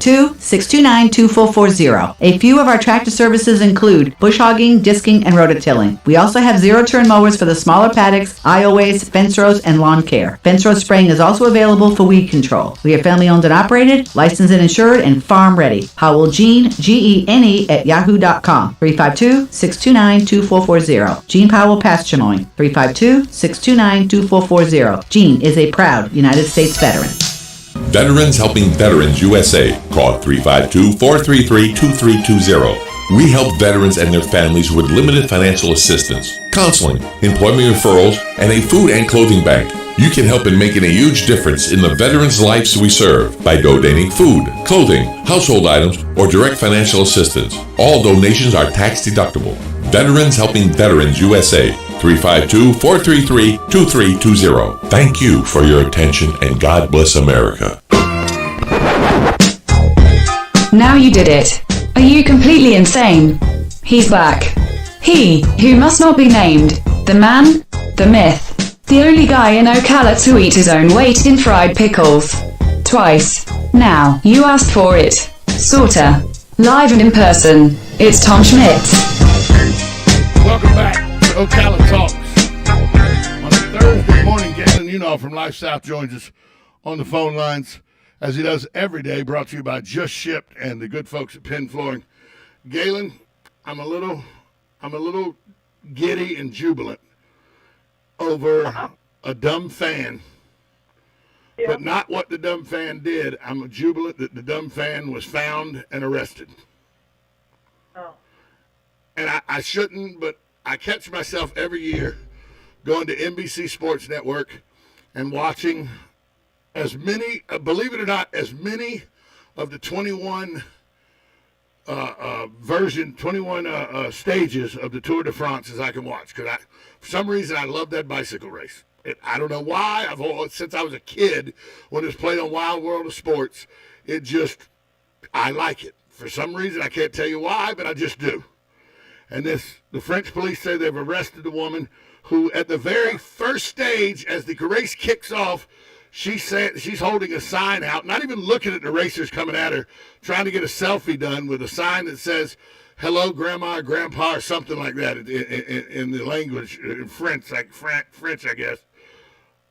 352-629-2440. A few of our tractor services include bush hogging, disking, and rototilling. We also have zero-turn mowers for the smaller paddocks, aisleways, fence rows, and lawn care. Fence row spraying is also available for weed control. We are family-owned and operated, licensed and insured, and farm-ready. Howell Gene, Gene, at yahoo.com. 352-629-2440. Gene Powell Pasture Mowing. 352-629-2440. Gene is a proud United States veteran. Veterans Helping Veterans USA. Call 352-433-2320. We help veterans and their families with limited financial assistance, counseling, employment referrals, and a food and clothing bank. You can help in making a huge difference in the veterans' lives we serve by donating food, clothing, household items, or direct financial assistance. All donations are tax deductible. Veterans Helping Veterans USA. 352-433-2320. Thank you for your attention, and God bless America. Now you did it. Are you completely insane? He's back. He, who must not be named, the man, the myth, the only guy in Ocala to eat his own weight in fried pickles. Twice. Now, you asked for it. Sorta. Live and in person. It's Tom Schmitz. Welcome back to Ocala Talks. On a Thursday morning, Galen from Life South joins us on the phone lines, as he does every day, brought to you by Just Shipped and the good folks at Penn Flooring. Galen, I'm a little giddy and jubilant over a dumb fan, but not what the dumb fan did. I'm jubilant that the dumb fan was found and arrested. Oh. And I shouldn't, but I catch myself every year going to NBC Sports Network and watching as many, believe it or not, as many of the 21 stages of the Tour de France as I can watch. Because for some reason, I love that bicycle race. I don't know why. Since I was a kid, when it was played on Wild World of Sports, I like it. For some reason, I can't tell you why, but I just do. And the French police say they've arrested a woman who, at the very first stage, as the race kicks off, she's holding a sign out, not even looking at the racers coming at her, trying to get a selfie done with a sign that says, "Hello, Grandma, or Grandpa," or something like that in the language, in French, French, I guess.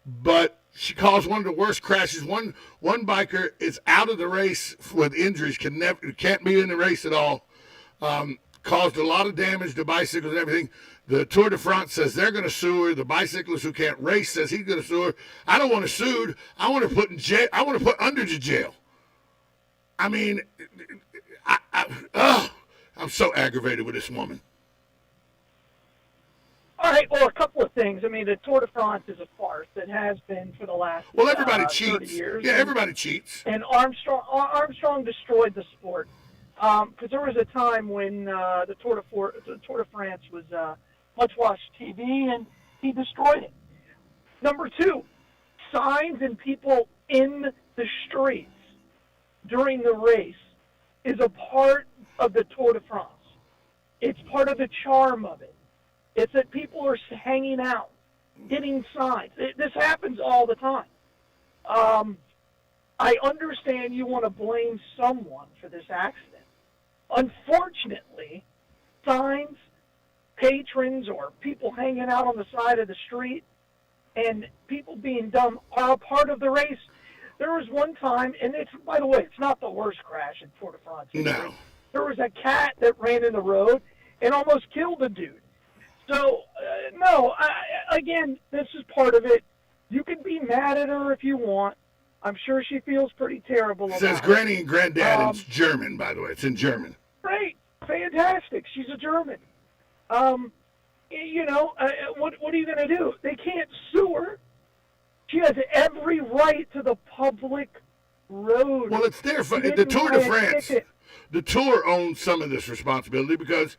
But she caused one of the worst crashes. One biker is out of the race with injuries, can't be in the race at all. Caused a lot of damage to bicycles and everything. The Tour de France says they're going to sue her. The bicyclist who can't race says he's going to sue her. I don't want to sue. I want to put in jail. I want to put under to jail. I mean, I'm so aggravated with this woman. All right, well, a couple of things. I mean, the Tour de France is a farce. It has been for the last everybody 30 cheats. years. Yeah, everybody cheats. And Armstrong destroyed the sport. Because there was a time when the Tour de France was much-watched TV, and he destroyed it. Number two, signs and people in the streets during the race is a part of the Tour de France. It's part of the charm of it. It's that people are hanging out, getting signs. This happens all the time. I understand you want to blame someone for this accident. Unfortunately, signs, patrons, or people hanging out on the side of the street and people being dumb are a part of the race. There was one time, and by the way, it's not the worst crash in Tour de France. No. There was a cat that ran in the road and almost killed a dude. So, again, this is part of it. You can be mad at her if you want. I'm sure she feels pretty terrible about it. It says Granny and Granddad. It's German, by the way. It's in German. Great. Fantastic. She's a German. What are you going to do? They can't sue her. She has every right to the public road. Well, it's there for the Tour de France. The Tour owns some of this responsibility because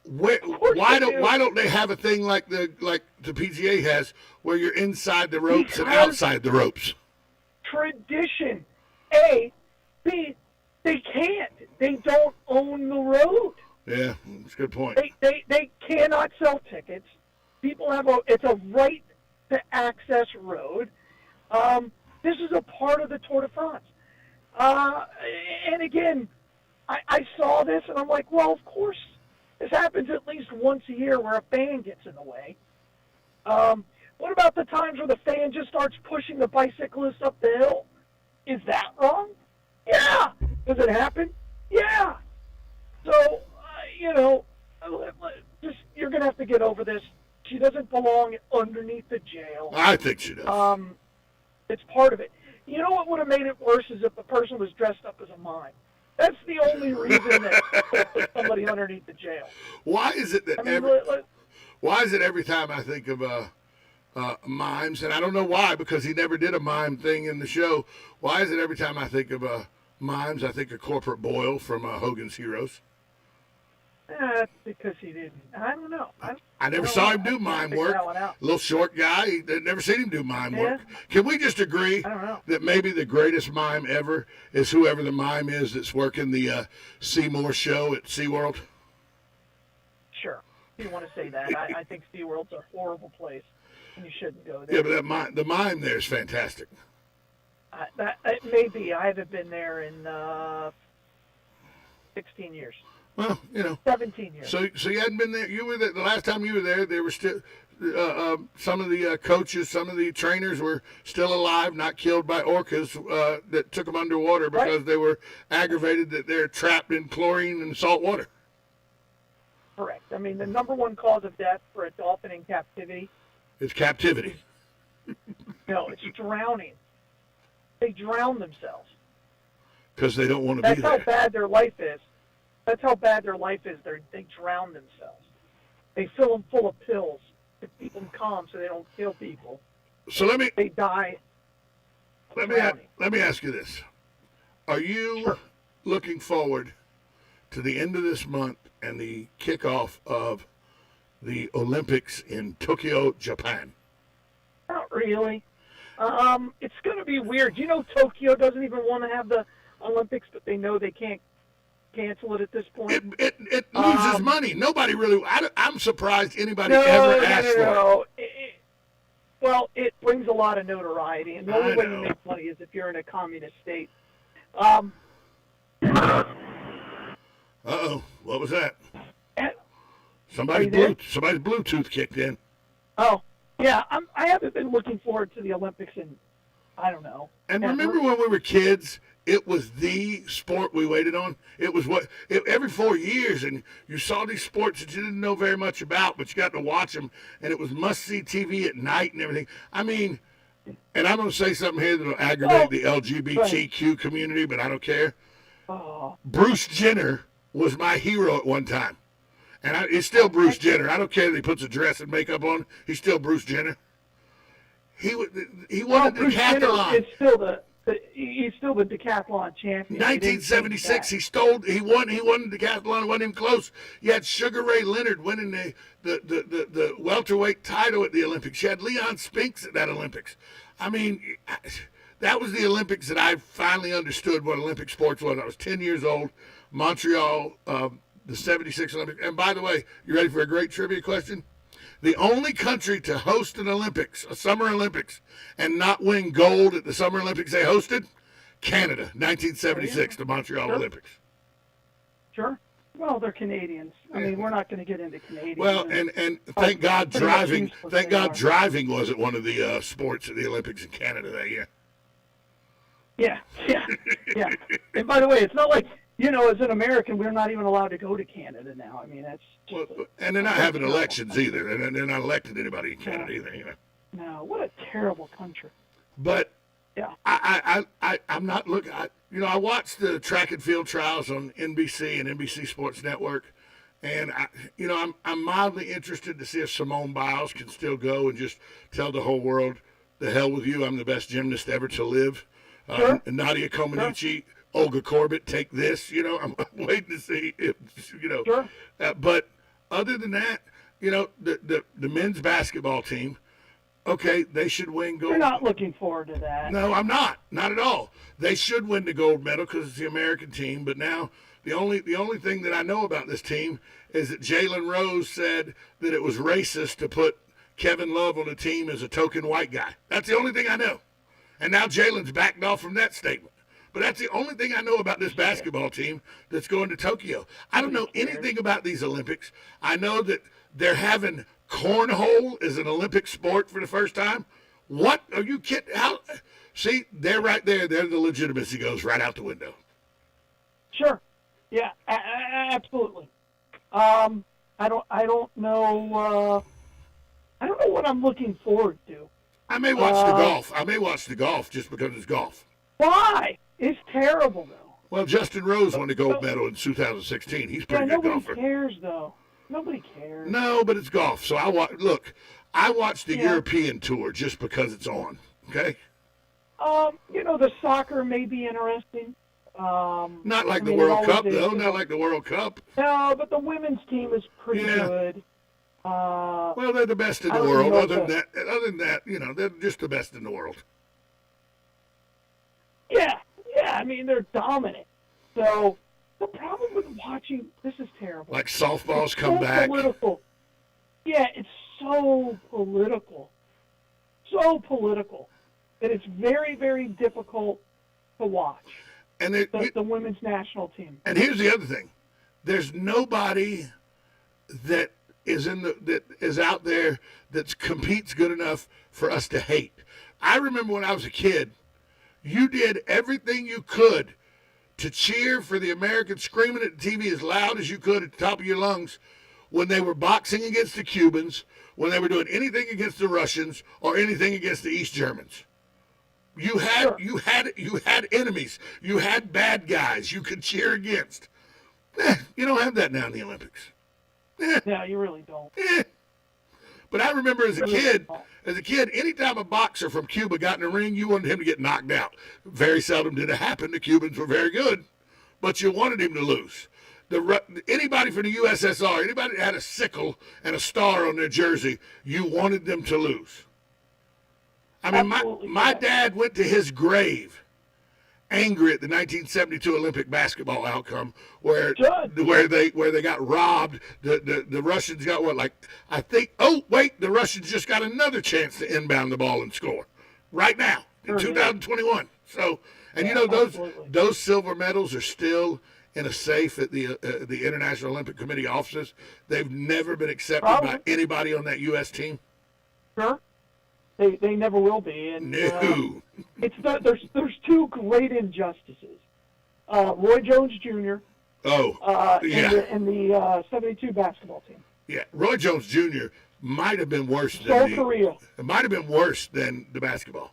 why don't they have a thing like the PGA has where you're inside the ropes and outside the ropes? Tradition. A. B. They can't. They don't own the road. Yeah, that's a good point. They cannot sell tickets. People it's a right to access road. This is a part of the Tour de France. And again, I saw this and I'm like, well, of course, this happens at least once a year where a fan gets in the way. What about the times where the fan just starts pushing the bicyclist up the hill? Is that wrong? Yeah. Does it happen? Yeah. So, just you're going to have to get over this. She doesn't belong underneath the jail. I think she does. It's part of it. You know what would have made it worse is if the person was dressed up as a mime. That's the only reason that put somebody underneath the jail. Why is it that every time I think of mimes, and I don't know why, because he never did a mime thing in the show. Why is it every time I think of mimes, I think of Corporate Boyle from Hogan's Heroes? That's because he didn't. I don't know. I never saw him do mime work. Little short guy. Never seen him do mime work. Can we just agree that maybe the greatest mime ever is whoever the mime is that's working the Seymour show at SeaWorld? Sure. If you want to say that. I think SeaWorld's a horrible place, and you shouldn't go there. Yeah, but the mime there is fantastic. It may be. I haven't been there in 16 years. Well, 17 years. So you hadn't been there. You were there the last time you were there. There were still some of the coaches, some of the trainers were still alive, not killed by orcas that took them underwater because they were aggravated that they're trapped in chlorine and salt water. Correct. I mean, the number one cause of death for a dolphin in captivity is captivity. No, it's drowning. They drown themselves because they don't want to be there. That's how bad their life is. That's how bad their life is. They drown themselves. They fill them full of pills to keep them calm so they don't kill people. So they die. Let me ask you this: are you looking forward to the end of this month and the kickoff of the Olympics in Tokyo, Japan? Not really. It's going to be weird. Tokyo doesn't even want to have the Olympics, but they know they can't cancel it at this point. It loses money. Nobody really. I'm surprised anybody ever asked for it. Well, it brings a lot of notoriety, and the only way you make money is if you're in a communist state. Uh-oh. What was that? Somebody's Bluetooth kicked in. Oh, yeah. I haven't been looking forward to the Olympics in, I don't know. And remember when we were kids, it was the sport we waited on. It was every 4 years, and you saw these sports that you didn't know very much about, but you got to watch them, and it was must-see TV at night and everything. I mean, and I'm going to say something here that will aggravate the LGBTQ community, but I don't care. Bruce Jenner was my hero at one time, and it's still Bruce Jenner. I don't care that he puts a dress and makeup on. He's still Bruce Jenner. He won the decathlon. He's still the decathlon champion. 1976, he won the decathlon. It wasn't even close. You had Sugar Ray Leonard winning the welterweight title at the Olympics. You had Leon Spinks at that Olympics. I mean, that was the Olympics that I finally understood what Olympic sports was. I was 10 years old. Montreal, the 76 Olympics. And by the way, you ready for a great trivia question? The only country to host an Olympics, a Summer Olympics, and not win gold at the Summer Olympics they hosted, Canada, 1976, the Montreal Olympics. Sure. Well, they're Canadians. I mean, we're not going to get into Canadians. Well, and thank God driving wasn't one of the sports at the Olympics in Canada that year. Yeah. And by the way, it's not like, as an American, we're not even allowed to go to Canada now. I mean, that's and they're not having elections either. And they're not electing anybody in Canada either. No, what a terrible country. But I'm not looking. I watched the track and field trials on NBC and NBC Sports Network, and I'm mildly interested to see if Simone Biles can still go and just tell the whole world, "The hell with you! I'm the best gymnast ever to live." Sure. Nadia Comaneci. Sure. Olga Corbett, take this. I'm waiting to see if Sure. But other than that, the men's basketball team, okay, they should win gold. You're not looking forward to that. No, I'm not at all. They should win the gold medal because it's the American team. But now the only thing that I know about this team is that Jalen Rose said that it was racist to put Kevin Love on the team as a token white guy. That's the only thing I know. And now Jalen's backed off from that statement. But that's the only thing I know about this basketball team that's going to Tokyo. I don't know anything about these Olympics. I know that they're having cornhole as an Olympic sport for the first time. What are you kidding? How? See, they're right there. There, the legitimacy goes right out the window. Sure. Yeah, absolutely. I don't know. I don't know what I'm looking forward to. I may watch the golf. I may watch the golf just because it's golf. Why? It's terrible, though. Well, Justin Rose won the gold medal in 2016. He's a pretty good golfer. Nobody cares, though. Nobody cares. No, but it's golf. So I watch the European tour just because it's on. Okay. The soccer may be interesting. Not like the World Cup, though. Not like the World Cup. No, but the women's team is pretty good. Well, they're the best in the world. Other than that, they're just the best in the world. Yeah. I mean, they're dominant. So the problem with watching this is terrible. Like softball's come back. Political. Yeah, it's so political. So political that it's very, very difficult to watch. And the women's national team. And here's the other thing: there's nobody that is out there that competes good enough for us to hate. I remember when I was a kid, you did everything you could to cheer for the Americans, screaming at the TV as loud as you could at the top of your lungs when they were boxing against the Cubans, when they were doing anything against the Russians or anything against the East Germans. You had enemies. You had bad guys you could cheer against. You don't have that now in the Olympics. No, you really don't. But I remember as a kid, anytime a boxer from Cuba got in the ring, you wanted him to get knocked out. Very seldom did it happen. The Cubans were very good, but you wanted him to lose. Anybody from the USSR, anybody that had a sickle and a star on their jersey, you wanted them to lose. I mean, my dad went to his grave angry at the 1972 Olympic basketball outcome where they got robbed. The Russians got the Russians just got another chance to inbound the ball and score right now in 2021. So, and those silver medals are still in a safe at the International Olympic Committee offices. They've never been accepted by anybody on that U.S. team. Sure. They never will be. And no. There's two great injustices. Roy Jones Jr. And the 72 basketball team. Yeah, Roy Jones Jr. might have been worse Korea. It might have been worse than the basketball.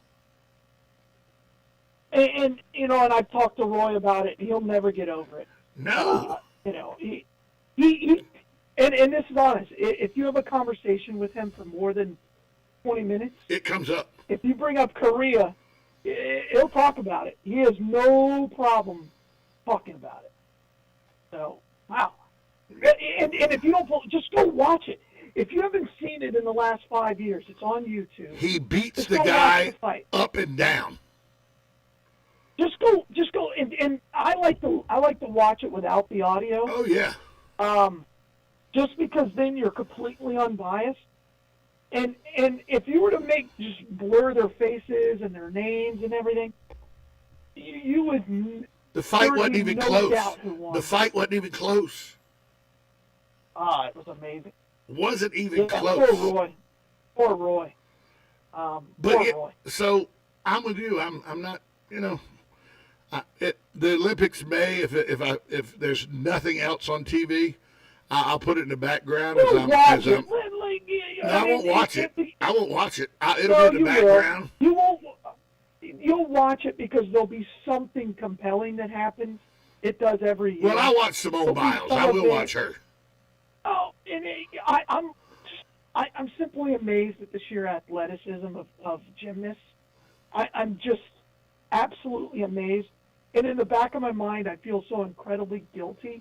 And I've talked to Roy about it. He'll never get over it. No. He and this is honest. If you have a conversation with him for more than 20 minutes, it comes up. If you bring up Korea, he'll talk about it. He has no problem talking about it. So, wow. And if you don't, just go watch it. If you haven't seen it in the last 5 years, it's on YouTube. He beats the guy up and down. Just go, and I like to watch it without the audio. Oh yeah. Just because then you're completely unbiased. And if you were to just blur their faces and their names and everything, you would. The fight wasn't even close. The fight wasn't even close. It was amazing. Wasn't even close. Poor Roy. Roy. So I'm with you. I'm not. The Olympics may, if there's nothing else on TV, I'll put it in the background I won't watch it. I won't watch it. It'll be in the background. You'll watch it because there'll be something compelling that happens. It does every year. Well, I watch Simone Biles. I will watch her. Oh, and I'm simply amazed at the sheer athleticism of gymnasts. I'm just absolutely amazed. And in the back of my mind, I feel so incredibly guilty.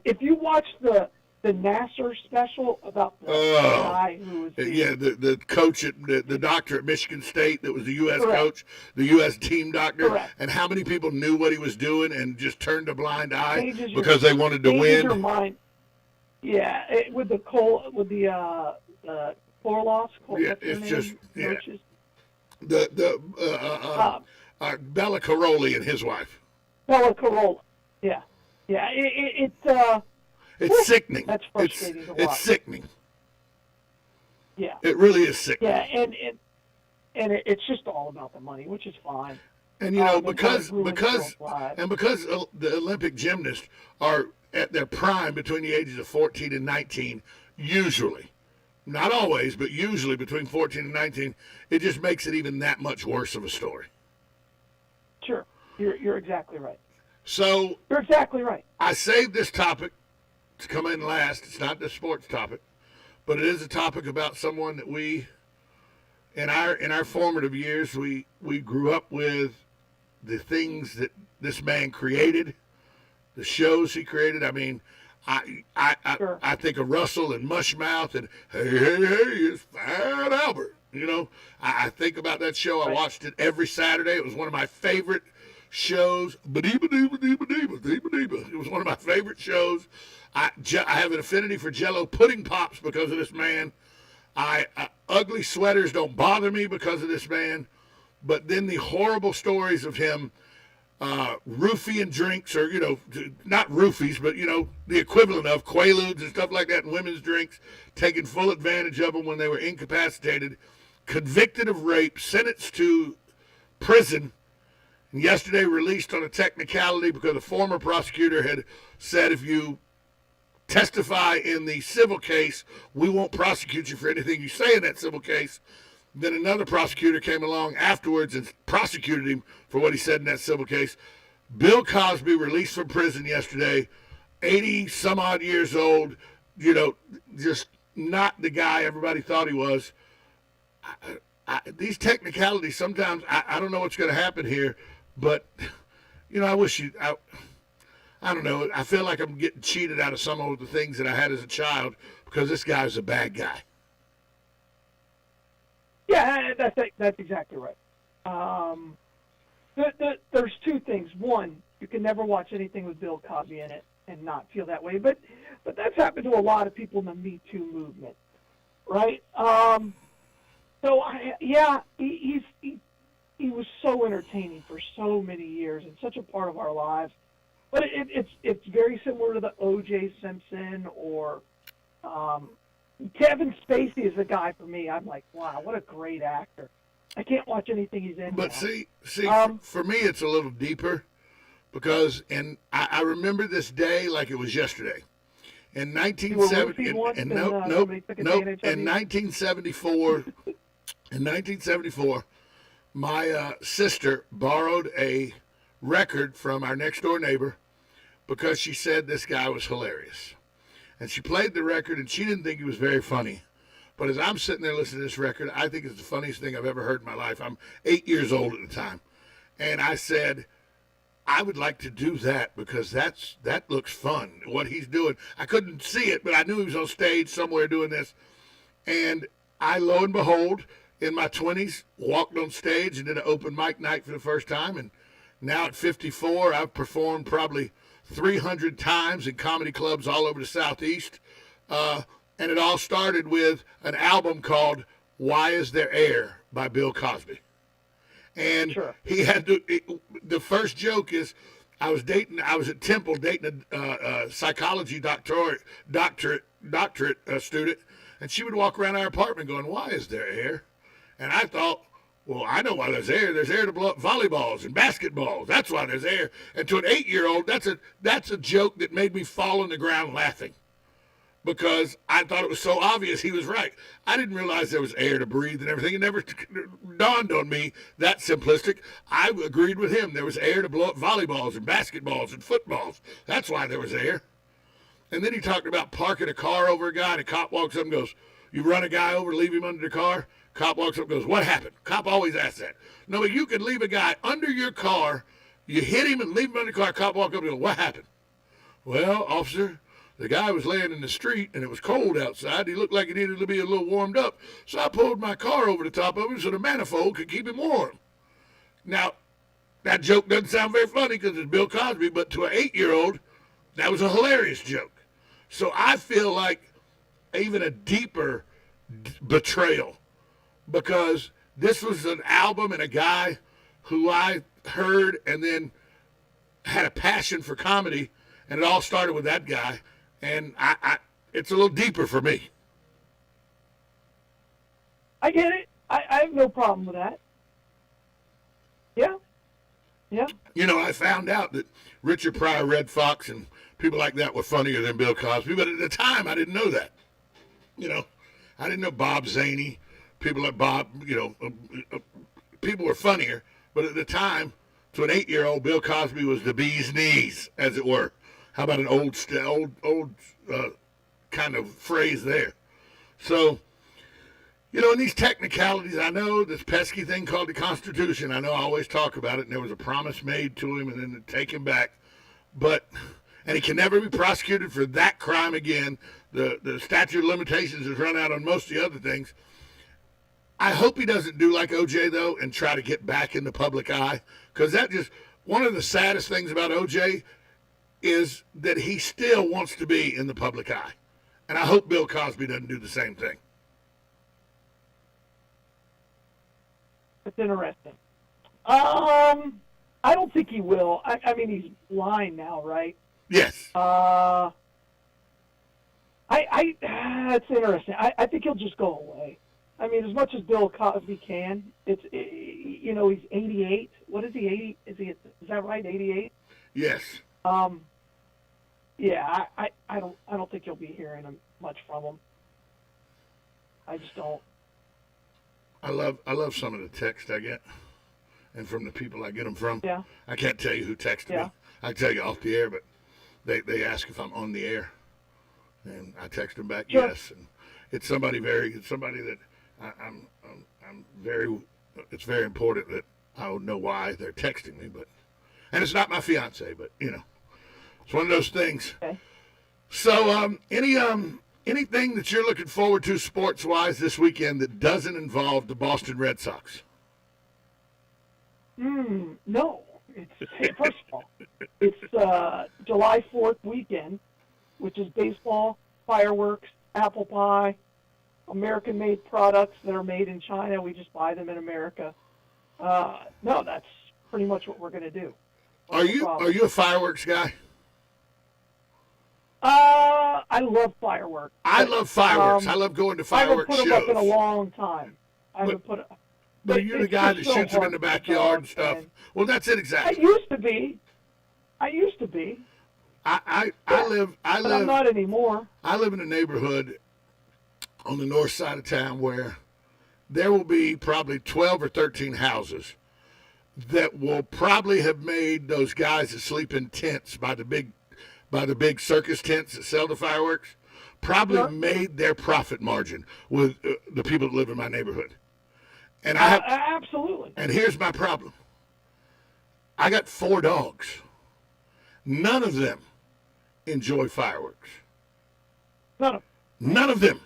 If you watch the Nasser special about the guy who was the coach the doctor at Michigan State that was the U.S. coach, the U.S. team doctor, and how many people knew what he was doing and just turned a blind eye because they wanted to win. Your mind. Yeah, with the floor loss. Yeah, it's just coaches. Bella Caroli and his wife. Bella Corolla. Yeah. Yeah. It's sickening. That's frustrating to watch. It's sickening. Yeah. It really is sickening. Yeah, it's just all about the money, which is fine. And because the Olympic gymnasts are at their prime between the ages of 14 and 19, usually, not always, but usually between 14 and 19, it just makes it even that much worse of a story. Sure, you're exactly right. So you're exactly right. I saved this topic to come in last. It's not the sports topic, but it is a topic about someone that we, in our formative years, we grew up with. The things that this man created, the shows he created. I mean, I think of Russell and Mushmouth and hey, it's Fat Albert. I think about that show. I watched it every Saturday. It was one of my favorite shows. It was one of my favorite shows. I have an affinity for Jell-O pudding pops because of this man. Ugly sweaters don't bother me because of this man. But then the horrible stories of him roofing drinks, or, not roofies, but, the equivalent of Quaaludes and stuff like that in women's drinks, taking full advantage of them when they were incapacitated, convicted of rape, sentenced to prison, and yesterday released on a technicality because a former prosecutor had said, if you testify in the civil case, we won't prosecute you for anything you say in that civil case. Then another prosecutor came along afterwards and prosecuted him for what he said in that civil case. Bill Cosby released from prison yesterday, 80-some-odd years old, just not the guy everybody thought he was. These technicalities, sometimes I don't know what's going to happen here, but, I wish I don't know. I feel like I'm getting cheated out of some of the things that I had as a child because this guy's a bad guy. Yeah, that's exactly right. There's two things. One, you can never watch anything with Bill Cosby in it and not feel that way. But that's happened to a lot of people in the Me Too movement, right? He was so entertaining for so many years and such a part of our lives. But it's very similar to the O.J. Simpson or Kevin Spacey is the guy for me. I'm like, wow, what a great actor. I can't watch anything he's in. But now. For me, it's a little deeper because, and I remember this day like it was yesterday. In 1974, my sister borrowed a record from our next door neighbor because she said this guy was hilarious. And she played the record, and she didn't think he was very funny. But as I'm sitting there listening to this record, I think it's the funniest thing I've ever heard in my life. I'm 8 years old at the time. And I said, I would like to do that because that looks fun, what he's doing. I couldn't see it, but I knew he was on stage somewhere doing this. And I, lo and behold, in my 20s, walked on stage and did an open mic night for the first time. And now at 54, I've performed probably 300 times in comedy clubs all over the Southeast. And it all started with an album called Why Is There Air by Bill Cosby. And sure. He had the first joke is I was at Temple dating a psychology doctorate student, and she would walk around our apartment going, why is there air? And I thought, well, I know why there's air. There's air to blow up volleyballs and basketballs. That's why there's air. And to an 8-year-old, that's a joke that made me fall on the ground laughing because I thought it was so obvious he was right. I didn't realize there was air to breathe and everything. It never dawned on me that simplistic. I agreed with him. There was air to blow up volleyballs and basketballs and footballs. That's why there was air. And then he talked about parking a car over a guy, and a cop walks up and goes, you run a guy over, leave him under the car? Cop walks up and goes, what happened? Cop always asks that. No, but you can leave a guy under your car, you hit him and leave him under the car. Cop walks up and goes, what happened? Well, officer, the guy was laying in the street and it was cold outside. He looked like he needed to be a little warmed up. So I pulled my car over the top of him so the manifold could keep him warm. Now, that joke doesn't sound very funny because it's Bill Cosby, but to an 8-year-old, that was a hilarious joke. So I feel like even a deeper betrayal because this was an album and a guy who I heard and then had a passion for comedy, and it all started with that guy. And it's a little deeper for me. I get it. I have no problem with that. Yeah. Yeah. You know, I found out that Richard Pryor, Red Fox, and people like that were funnier than Bill Cosby, but at the time I didn't know that. You know, I didn't know Bob Zaney, people like Bob, people were funnier, but at the time, to an 8-year-old, Bill Cosby was the bee's knees, as it were. How about an old kind of phrase there? So, in these technicalities, I know this pesky thing called the Constitution. I know I always talk about it, and there was a promise made to him and then taken back. And he can never be prosecuted for that crime again. The statute of limitations has run out on most of the other things. I hope he doesn't do like OJ, though, and try to get back in the public eye. Because one of the saddest things about OJ is that he still wants to be in the public eye. And I hope Bill Cosby doesn't do the same thing. That's interesting. I don't think he will. I mean, he's blind now, right? Yes. That's interesting. I think he'll just go away. I mean, as much as Bill Cosby can, he's 88. What is he? 80? Is that right? 88? Yes. Yeah. I don't think you'll be hearing much from him. I just don't. I love some of the text I get, and from the people I get them from. Yeah. I can't tell you who texted me. I can tell you off the air, but they ask if I'm on the air, and I text them back yes. And it's somebody that I'm very. It's very important that I would know why they're texting me, and it's not my fiance, but it's one of those things. Okay. So anything that you're looking forward to sports-wise this weekend that doesn't involve the Boston Red Sox? No. First of all, it's July 4th weekend, which is baseball, fireworks, apple pie, American-made products that are made in China. We just buy them in America. No, that's pretty much what we're going to do. Are you a fireworks guy? I love fireworks. I love fireworks. I love going to fireworks shows. I haven't put them up in a long time. But you're the guy that shoots them in the backyard and stuff. Well, that's it exactly. I used to be. I live. But I'm not anymore. I live in a neighborhood on the north side of town where there will be probably 12 or 13 houses that will probably have made those guys that sleep in tents by the big circus tents that sell the fireworks, probably made their profit margin with the people that live in my neighborhood. And absolutely. And here's my problem. I got 4 dogs. None of them enjoy fireworks. None of them.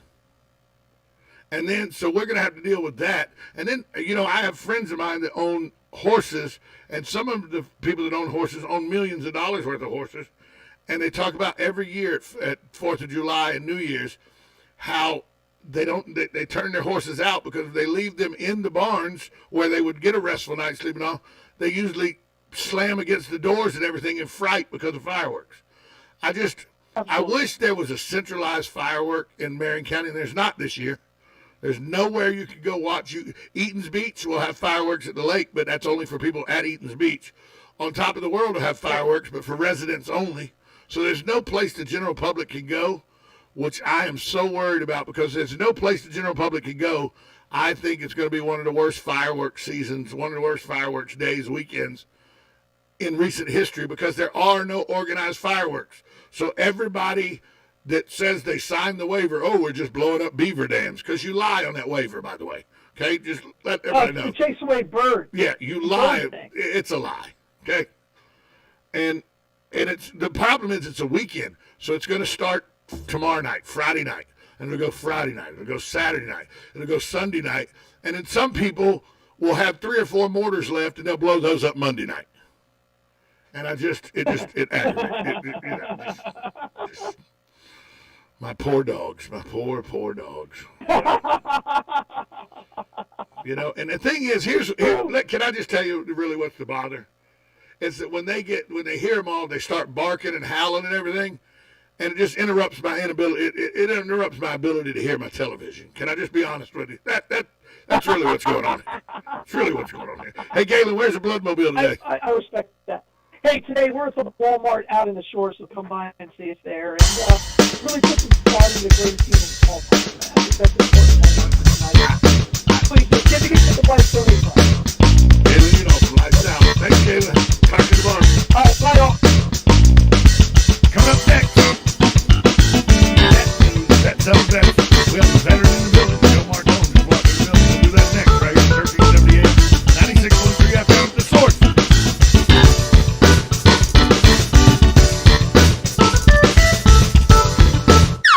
And then, so we're going to have to deal with that. And then, I have friends of mine that own horses, and some of the people that own horses own millions of dollars worth of horses. And they talk about every year at 4th of July and New Year's how they turn their horses out because if they leave them in the barns where they would get a restful night's sleep and all, they usually slam against the doors and everything in fright because of fireworks. I wish there was a centralized firework in Marion County, and there's not this year. There's nowhere you could go watch. Eaton's Beach will have fireworks at the lake, but that's only for people at Eaton's Beach. On Top of the World will have fireworks, but for residents only. So there's no place the general public can go, which I am so worried about because there's no place the general public can go. I think it's going to be one of the worst fireworks seasons, one of the worst fireworks days, weekends in recent history because there are no organized fireworks. So everybody that says they signed the waiver, we're just blowing up beaver dams, because you lie on that waiver, by the way. Okay, just let everybody know. To chase away birds. Yeah, you lie. It's a lie. Okay, and the problem is it's a weekend, so it's going to start tomorrow night, Friday night, and it'll go Friday night, it'll go Saturday night, it'll go Sunday night, and then some people will have 3 or 4 mortars left, and they'll blow those up Monday night. And it aggravates. My poor dogs, my poor dogs. You know, and the thing is, can I just tell you really what's the bother? Is that when they hear them all, they start barking and howling and everything, and it just interrupts my inability. It interrupts my ability to hear my television. Can I just be honest with you? That's really what's going on here. It's really what's going on here. Hey, Galen, where's the Bloodmobile today? I respect that. Hey, today we're at the Walmart out in the shore, so come by and see us there. And really put some pride in the greatest team in all time. I think that's important tonight. Please, just get to the place so Galen, you know, from Lifestyle. Thanks, Galen. Talk to you tomorrow. All right, bye, all. Coming up next, that's up next. We have the veteran in the building. Joe Martone is walking in the building. We'll do that next, right here, 1378, 96.3 FM, The Source.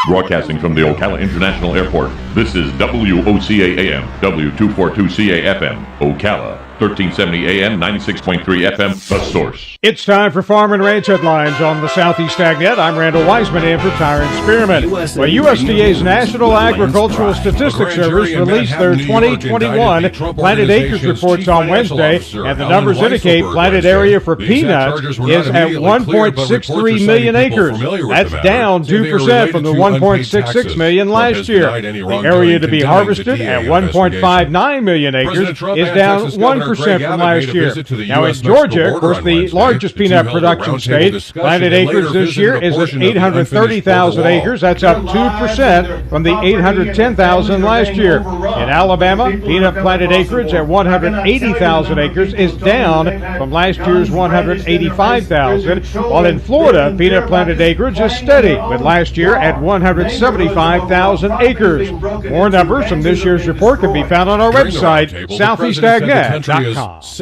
Broadcasting from the Ocala International Airport, this is WOCA AM, W242CA FM, Ocala, 1370 AM, 96.3 FM, The Source. It's time for Farm and Ranch Headlines on the Southeast Agnet. I'm Randall Wiseman in for Tyrant Spearman. Well, USDA's National Agricultural Statistics Service released their 2021 planted acres reports on Wednesday, and the numbers indicate planted area for peanuts is at 1.63 million acres. That's down 2% from the 1.66 million last year. The area to be harvested at 1.59 million acres is down 1% from last year. Now in Georgia, of course, the largest peanut production state, planted acres this year is at 830,000 acres. That's up 2% from the 810,000 last year. In Alabama, peanut planted acreage at 180,000 acres is down from last year's 185,000, while in Florida, peanut planted acreage is steady, with last year at 175,000 acres. More numbers from this year's report can be found on our website, southeastagnet.com.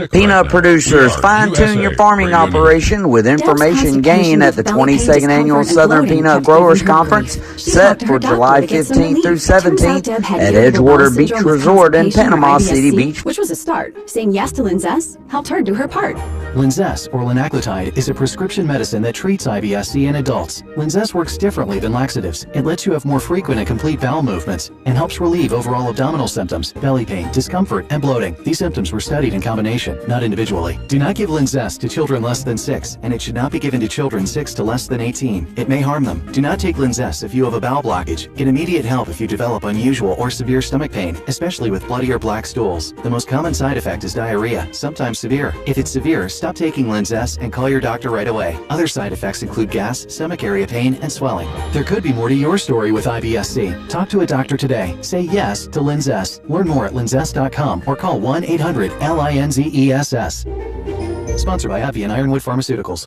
Peanut producers, fine-tune your farming operation with information gained at the 22nd Annual Southern Peanut Growers Conference, set for July 15th through 17th at Edgewater Beach Resort in Panama City Beach. Which was a start. Saying yes to Linzess helped her do her part. Linzess, or linaclotide, is a prescription medicine that treats IBS-C in adults. Linzess works differently than laxatives. It lets you have more frequent and complete bowel movements and helps relieve overall abdominal symptoms, belly pain, discomfort, and bloating. These symptoms were studied in combination, not individually. Do not give Linzess to children less than 6, and it should not be given to children 6 to less than 18. It may harm them. Do not take Linzess if you have a bowel blockage. Get immediate help if you develop unusual or severe stomach pain, especially with bloody or black stools. The most common side effect is diarrhea, sometimes severe. If it's severe, stop taking Linzess and call your doctor right away. Other side effects include gas, stomach area pain, and swelling. There could be more to your story with IBS-C. Talk to a doctor today. Say yes to Linzess. Learn more at linzess.com or call 1-800-LINZESS. Sponsored by Abbey and Ironwood Pharmaceuticals.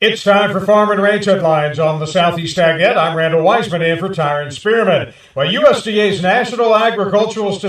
It's time for Farm and Ranch Headlines on the Southeast Agnet. I'm Randall Wiseman in for Tyrant Spearman. Well, USDA's National Agricultural Statistics